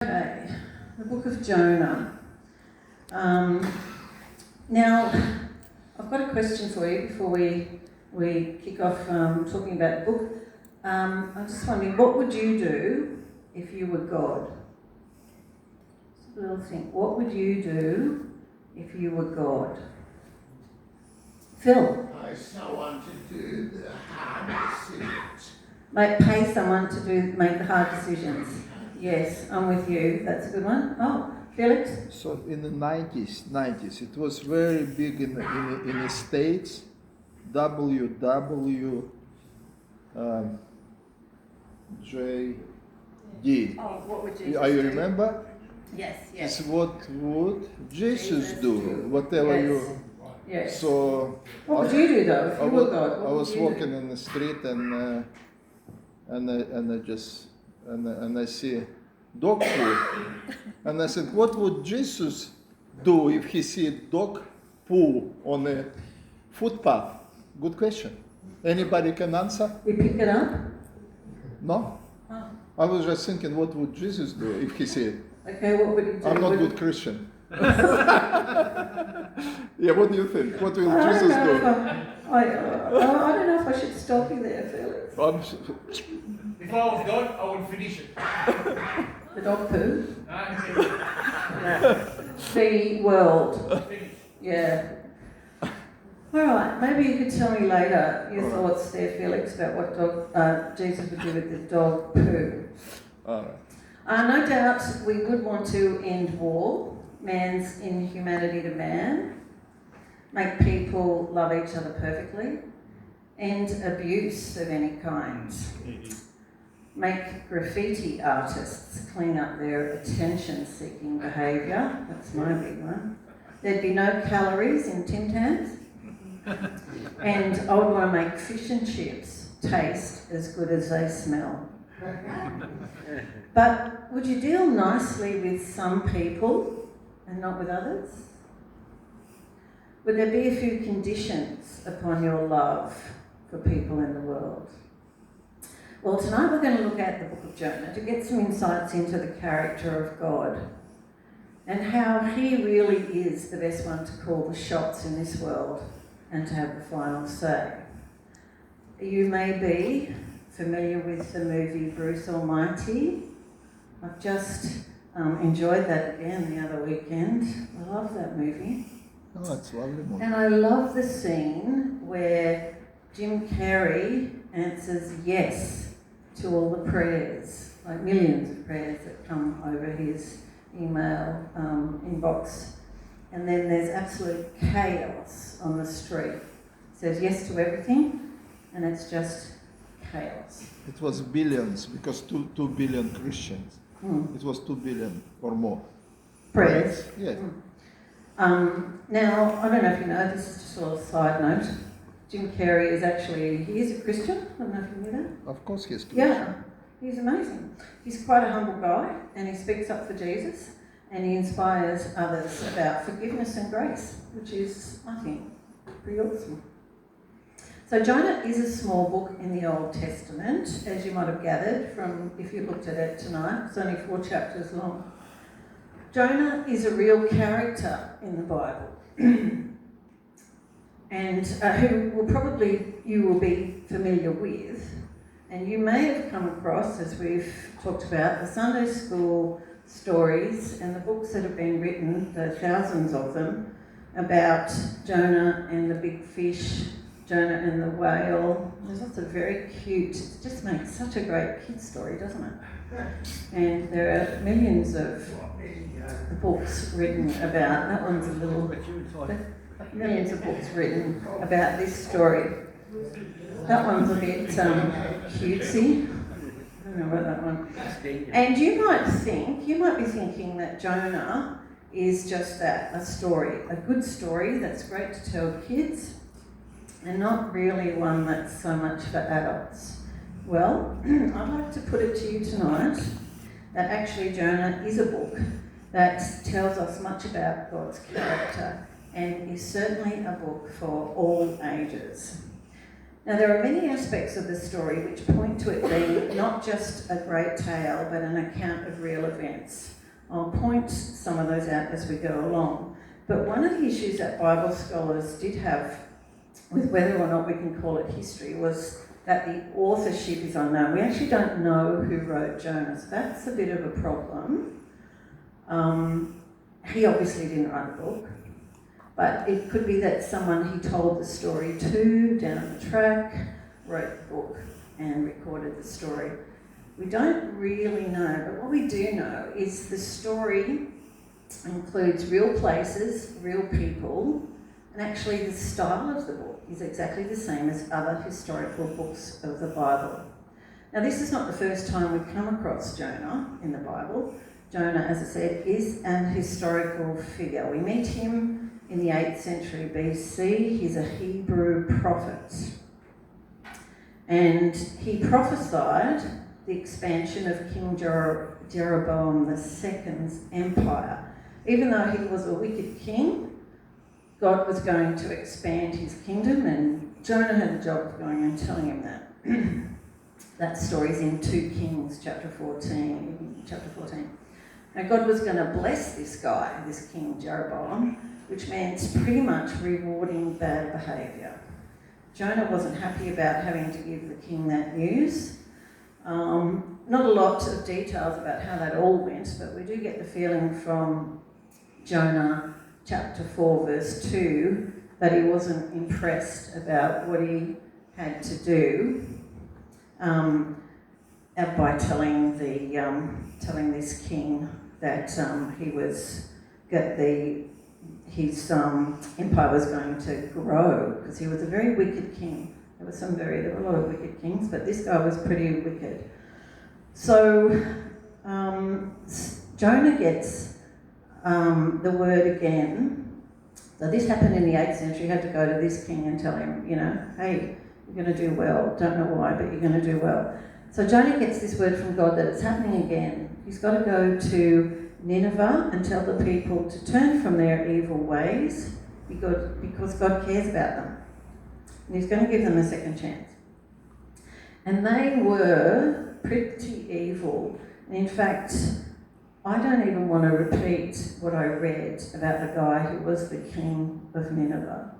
Okay, the book of Jonah. Now, I've got a question for you before we kick off talking about the book. I'm just wondering, what would you do if you were God? Just a little think. What would you do if you were God? Phil? I someone to do the hard decisions. Pay someone to make the hard decisions. Yes, I'm with you. That's a good one. Oh, Felix? So in the 90s, it was very big in the States. WWJD. Oh, what would Jesus Are you do? remember? Yes. It's what would Jesus do? do. Whatever Yes. you. Yes. So What would you do though if you were God? I was walking in the street and I see dog poo, and I said, what would Jesus do if he see dog poo on a footpath? Good question. Anybody can answer? You pick it up? No. Oh. I was just thinking, what would Jesus do if he see it? Okay, what would he do? I'm not good Christian. Yeah, what do you think? What will I Jesus don't know do? I don't know if I should stop you there, Felix. If I was God, I would finish it. The dog poo? No, The world. finish. Yeah. All right, maybe you could tell me later your thoughts there, Felix, about what Jesus would do with the dog poo. All right. No doubt we would want to end war, man's inhumanity to man, make people love each other perfectly, end abuse of any kind, make graffiti artists clean up their attention-seeking behaviour. That's my big one. There'd be no calories in Tim Tams. And I would want to make fish and chips taste as good as they smell. But would you deal nicely with some people and not with others? Would there be a few conditions upon your love for people in the world? Well, tonight we're going to look at the book of Jonah to get some insights into the character of God and how he really is the best one to call the shots in this world and to have the final say. You may be familiar with the movie Bruce Almighty. I've just enjoyed that again the other weekend. I love that movie. Oh, it's lovely movie. And I love the scene where Jim Carrey answers yes to all the prayers, like millions of prayers that come over his email inbox. And then there's absolute chaos on the street. It says yes to everything, and it's just chaos. It was billions because 2 billion Christians. It was 2 billion or more. Prayers. Yeah. Now, I don't know if you know, this is just a little side note. Jim Carrey he is a Christian. I don't know if you knew that. Of course he's Christian. Yeah, he's amazing. He's quite a humble guy, and he speaks up for Jesus, and he inspires others about forgiveness and grace, which is, I think, pretty awesome. So Jonah is a small book in the Old Testament, as you might have gathered from if you looked at it tonight. It's only 4 chapters long. Jonah is a real character in the Bible, and who you will be familiar with, and you may have come across, as we've talked about, the Sunday school stories and the books that have been written, the thousands of them, about Jonah and the big fish, Jonah and the whale. There's lots of very cute, it just makes such a great kid story, doesn't it? And there are millions of books written about, that one's a little, millions of books written about this story. That one's a bit cutesy. I don't know about that one. And you might be thinking that Jonah is just that, a story, a good story that's great to tell kids, and not really one that's so much for adults. Well, I'd like to put it to you tonight that actually Jonah is a book that tells us much about God's character and is certainly a book for all ages. Now, there are many aspects of the story which point to it being not just a great tale, but an account of real events. I'll point some of those out as we go along. But one of the issues that Bible scholars did have with whether or not we can call it history was that the authorship is unknown. We actually don't know who wrote Jonah, so that's a bit of a problem. He obviously didn't write a book, but it could be that someone he told the story to down the track wrote the book and recorded the story. We don't really know, but what we do know is the story includes real places, real people, and actually the style of the book is exactly the same as other historical books of the Bible. Now, this is not the first time we've come across Jonah in the Bible. Jonah, as I said, is an historical figure. We meet him in the 8th century BC. He's a Hebrew prophet. And he prophesied the expansion of King Jeroboam II's empire. Even though he was a wicked king, God was going to expand his kingdom, and Jonah had a job of going and telling him that. That story's in 2 Kings chapter 14. Now, God was going to bless this guy, this King Jeroboam, which meant pretty much rewarding bad behaviour. Jonah wasn't happy about having to give the king that news. Not a lot of details about how that all went, but we do get the feeling from Jonah chapter 4 verse 2 that he wasn't impressed about what he had to do by telling this king that his empire was going to grow, because he was a very wicked king. There were a lot of wicked kings, but this guy was pretty wicked. So Jonah gets the word again. So this happened in the 8th century. He had to go to this king and tell him, hey, you're going to do well. Don't know why, but you're going to do well. So Jonah gets this word from God that it's happening again. He's got to go to Nineveh and tell the people to turn from their evil ways because God cares about them. And he's going to give them a second chance. And they were pretty evil. And in fact, I don't even want to repeat what I read about the guy who was the king of Nineveh.